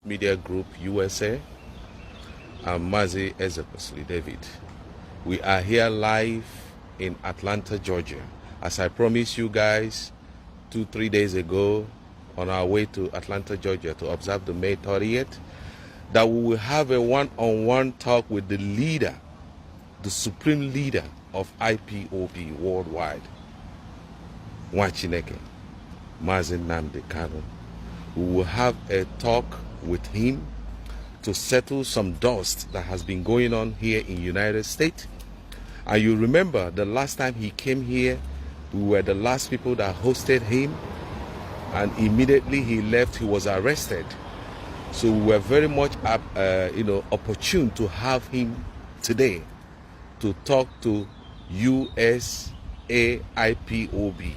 Media Group USA. I'm Mazi Nnamdi David. We are here live in Atlanta, Georgia. As I promised you guys 2-3 days ago on our way to Atlanta, Georgia to observe the May 30th, that we will have a one-on-one talk with the leader, the supreme leader of IPOB worldwide, Mazi Nnamdi Kanu. We will have a talk with him to settle some dust that has been going on here in the United States. And you remember the last time he came here, we were the last people that hosted him, and immediately he left, he was arrested. So we were very much opportune to have him today to talk to USA IPOB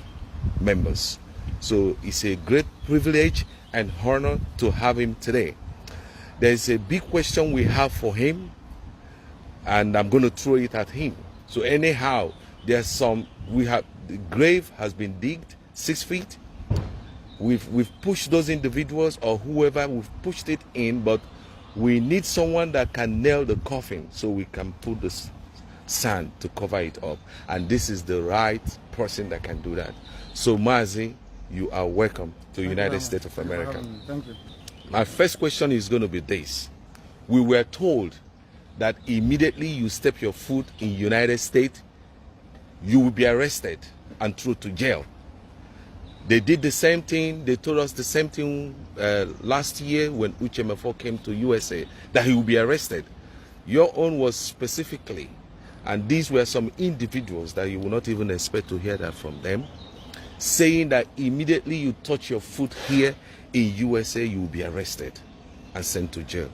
members. So it's a great privilege and honor to have him today. There's a big question we have for him, and I'm going to throw it at him. So anyhow, the grave has been digged 6 feet. We've pushed those individuals or whoever, we've pushed it in, but we need someone that can nail the coffin so we can put the sand to cover it up. And this is the right person that can do that. So Mazi, you are welcome to the United States of America. Thank you. My first question is going to be this. We were told that immediately you step your foot in the United States, you will be arrested and thrown to jail. They did the same thing. They told us the same thing last year when Umuchukwu came to USA, that he will be arrested. Your own was specifically, and these were some individuals that you will not even expect to hear that from them, saying that immediately you touch your foot here in USA, you will be arrested and sent to jail.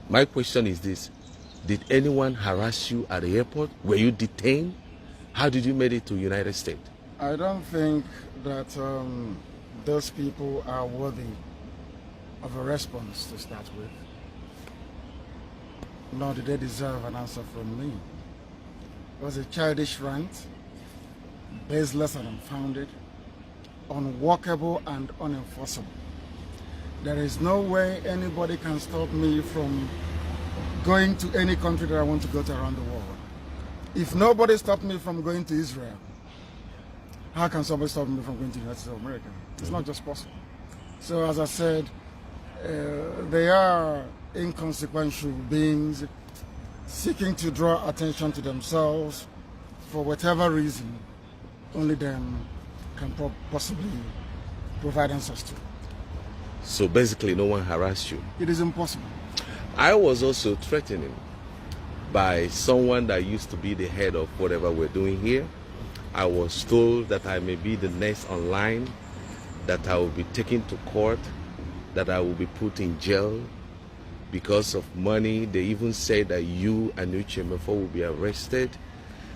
My question is this: did anyone harass you at the airport? Were you detained? How did you make it to the United States? I don't think that those people are worthy of a response to start with. Nor do they deserve an answer from me. It was a childish rant, baseless and unfounded, unworkable and unenforceable. There is no way anybody can stop me from going to any country that I want to go to around the world. If nobody stopped me from going to Israel, how can somebody stop me from going to the United States of America? It's not just possible. So as I said, they are inconsequential beings seeking to draw attention to themselves for whatever reason only them can possibly provide answers to. So basically no one harassed you? It is impossible. I was also threatened by someone that used to be the head of whatever we're doing here. I was told that I may be the next online, that I will be taken to court, that I will be put in jail because of money. They even said that you and Umuchukwu will be arrested.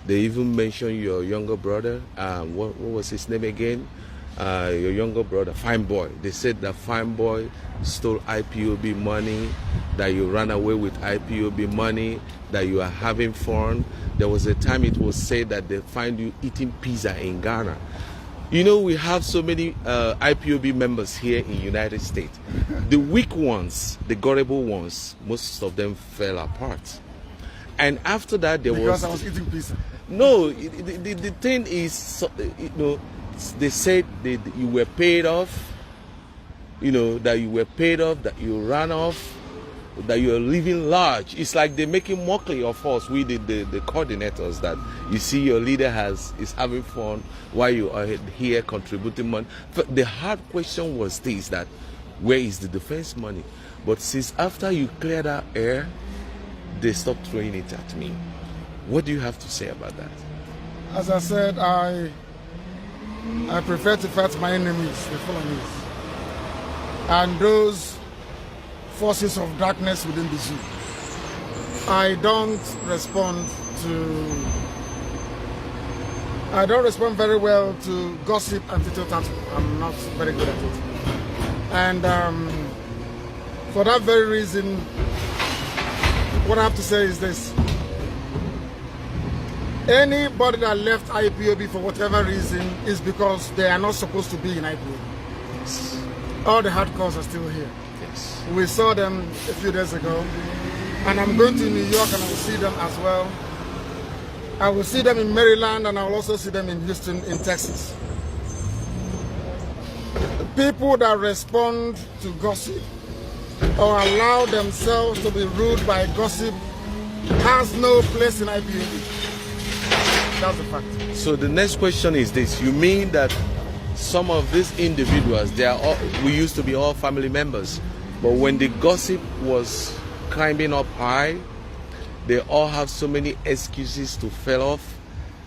They even mentioned your younger brother. What was his name again? Your younger brother, Fine Boy. They said that Fine Boy stole IPOB money, that you ran away with IPOB money, that you are having fun. There was a time it was said that they find you eating pizza in Ghana. You know, we have so many IPOB members here in the United States. The weak ones, the gullible ones, most of them fell apart. And after that, Because I was eating pizza. No, the thing is, you know, they said that you were paid off, you know, that you were paid off, that you ran off, that you are living large. It's like they're making mockery of us, we the coordinators, that you see your leader is having fun while you are here contributing money. But the hard question was this, that where is the defense money? But since after you cleared that air, they stopped throwing it at me. What do you have to say about that? As I said, I prefer to fight my enemies, the Fulanis, and those forces of darkness within the zoo. I don't respond very well to gossip and tittle-tattle. I'm not very good at it. And for that very reason, what I have to say is this: Anybody that left IPOB for whatever reason is because they are not supposed to be in IPOB. All the hardcores are still here. Yeah. We saw them a few days ago. And I'm going to New York and I will see them as well. I will see them in Maryland and I will also see them in Houston, in Texas. People that respond to gossip or allow themselves to be ruled by gossip has no place in IPOB. That's the fact. So the next question is this. You mean that some of these individuals, we used to be all family members, but when the gossip was climbing up high, they all have so many excuses to fail off.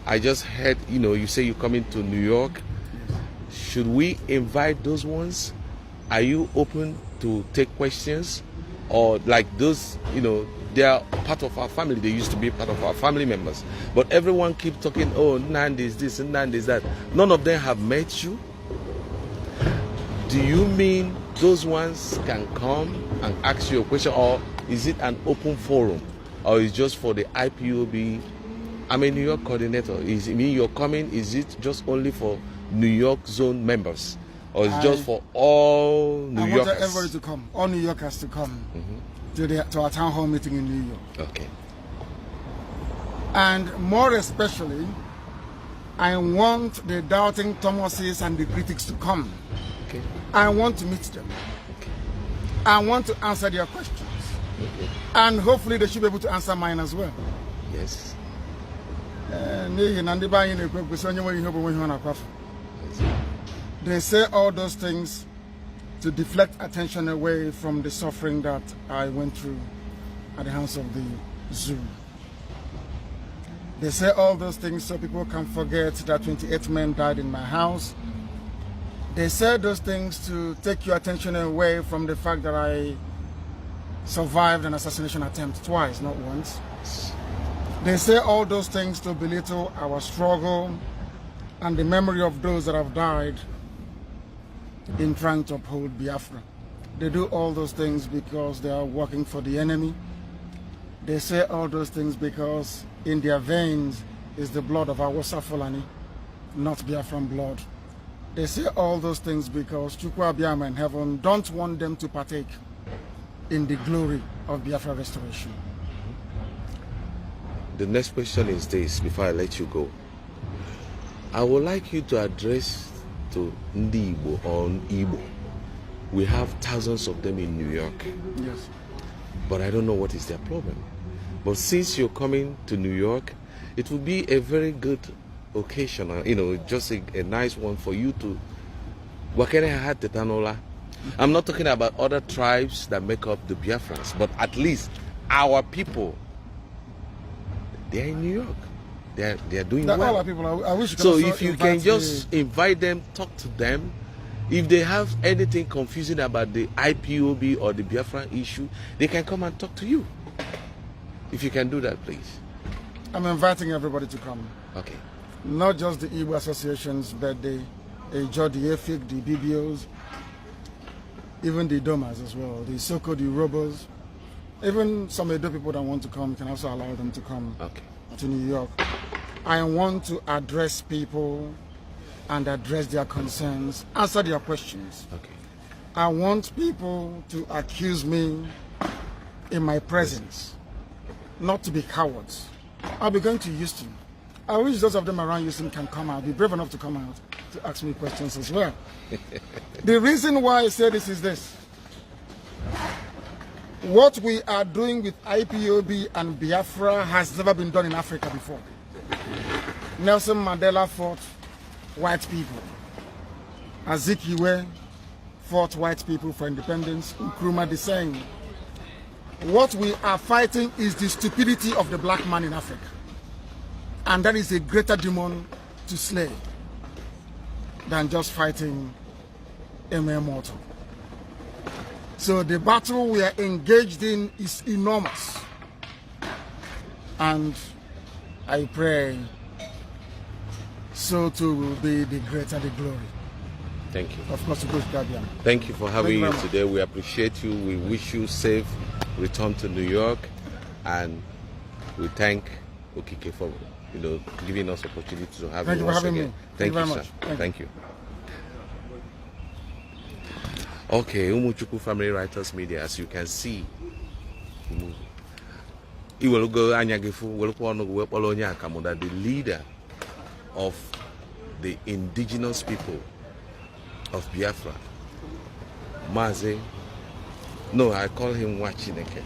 I just heard, you say you're coming to New York. Should we invite those ones? Are you open to take questions? Or like those, they are part of our family. They used to be part of our family members. But everyone keeps talking, oh, Nnamdi is this and Nnamdi is that. None of them have met you. Do you mean those ones can come and ask you a question? Or is it an open forum? Or is it just for the IPOB? I'm a New York coordinator. Is it mean you're coming? Is it just only for New York zone members? Or is it just for all New Yorkers? I want everybody to come. All New Yorkers to come to our town hall meeting in New York. Okay. And more especially, I want the doubting Thomases and the critics to come. Okay. I want to meet them. Okay. I want to answer their questions. Okay. And hopefully they should be able to answer mine as well. Yes. They say all those things to deflect attention away from the suffering that I went through at the hands of the zoo. They say all those things so people can forget that 28 men died in my house. They say those things to take your attention away from the fact that I survived an assassination attempt twice, not once. They say all those things to belittle our struggle and the memory of those that have died in trying to uphold Biafra. They do all those things because they are working for the enemy. They say all those things because in their veins is the blood of our Fulani, not Biafran blood. They say all those things because Chukwu Abiyama in heaven don't want them to partake in the glory of Biafra restoration. The next question is this, before I let you go. I would like you to address to Ndi Igbo or Igbo. We have thousands of them in New York. Yes. But I don't know what is their problem. But since you're coming to New York, it will be a very good occasion, just a nice one for you to I'm not talking about other tribes that make up the Biafrans, but at least our people, they're in New York. They're doing well. All our people, I wish you could so also if you can just invite them, talk to them. If they have anything confusing about the IPOB or the Biafran issue, they can come and talk to you. If you can do that, please. I'm inviting everybody to come. Okay. Not just the Igbo associations, but the AJO, the EFIC, the BBOs, even the Domas as well, the Soko, the Robos, even some Edo people that want to come, can also allow them to come to New York. I want to address people and address their concerns, answer their questions. Okay. I want people to accuse me in my presence, not to be cowards. I'll be going to Houston. I wish those of them around Houston can come out, be brave enough to come out to ask me questions as well. The reason why I say this is this. What we are doing with IPOB and Biafra has never been done in Africa before. Nelson Mandela fought white people. Azikiwe fought white people for independence. Nkrumah the same. What we are fighting is the stupidity of the black man in Africa. And that is a greater demon to slay than just fighting a mere mortal. So the battle we are engaged in is enormous. And I pray so to will be the greater the glory. Thank you. Of course, to go to Gabian. Thank you for having you today. We appreciate you. We wish you safe return to New York, and we thank Okike for giving us opportunity to have you once again. Thank you very much. Thank you. Okay, Umuchukwu Family Writers Media, as you can see. The leader of the indigenous people of Biafra, Mazi, no, I call him Wachineke.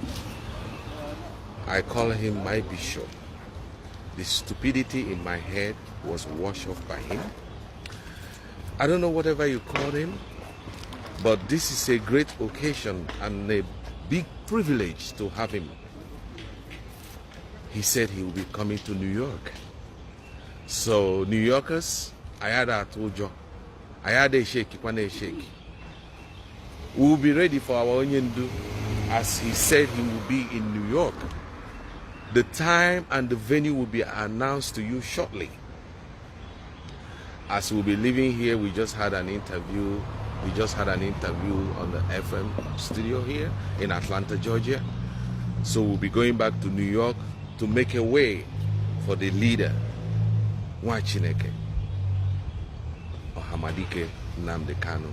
I call him my bishop. The stupidity in my head was washed off by him. I don't know whatever you call him, but this is a great occasion and a big privilege to have him. He said he will be coming to New York. So New Yorkers, I had a tojo. I had a shake, a shake. We will be ready for our Onyendu, as he said he will be in New York. The time and the venue will be announced to you shortly. As we'll be leaving here, we just had an interview. We just had an interview on the FM studio here in Atlanta, Georgia. So we'll be going back to New York to make a way for the leader, Wachineke or Mazi Nnamdi Kanu,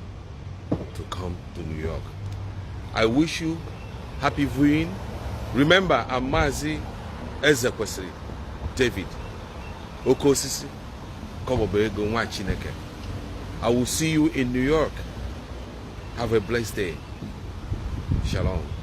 to come to New York. I wish you happy viewing. Remember, I'm Mazi Ezekwesili David Okosisi Kobobego Wachineke. I will see you in New York. Have a blessed day. Shalom.